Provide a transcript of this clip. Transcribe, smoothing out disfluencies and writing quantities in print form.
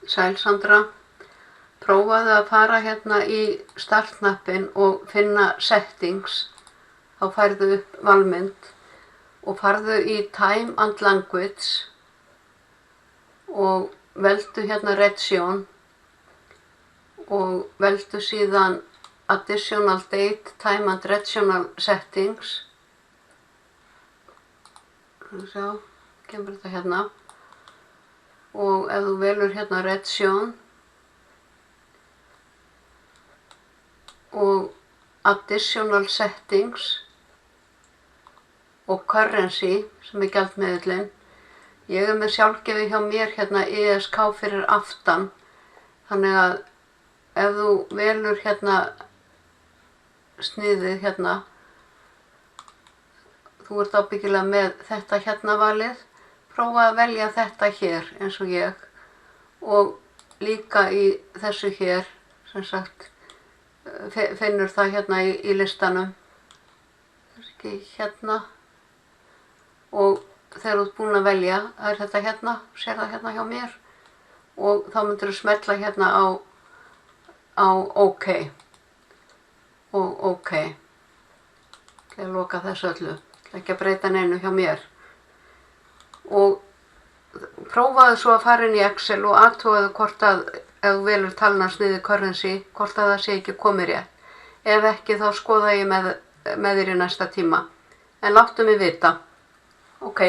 Sæl Sandra, prófaðu að fara hérna í startknappinn og finna settings, þá færðu upp valmynd og farðu í time and language og veldu hérna region og veldu síðan additional date, time and regional settings. Sjá, kemur þetta hérna. Og ef þú velur hérna region og additional settings og currency sem gjaldmiðillinn. Ég með sjálfgefi hjá mér hérna ESK fyrir aftan, þannig að ef þú velur hérna sniðið hérna, þú ert ábyggilega með þetta hérna valið, prófa að velja þetta hér eins og ég og líka í þessu hér, sem sagt, finnur það hérna í listanum, kannski hérna og þegar þú ert búin að velja, það er þetta hérna, sér það hérna hjá mér og þá myndir þú smetla hérna á OK og OK. Ég ætla að loka þessu öllu, ekki að breyta neinu hjá mér. Og prófaðu svo að fara inn í Excel og athugaðu hvort að ef þú velur talnasniðið currency, hvort að það sé ekki komið rétt. Ef ekki þá skoða ég með þér í næsta tíma. En láttu mig vita. OK.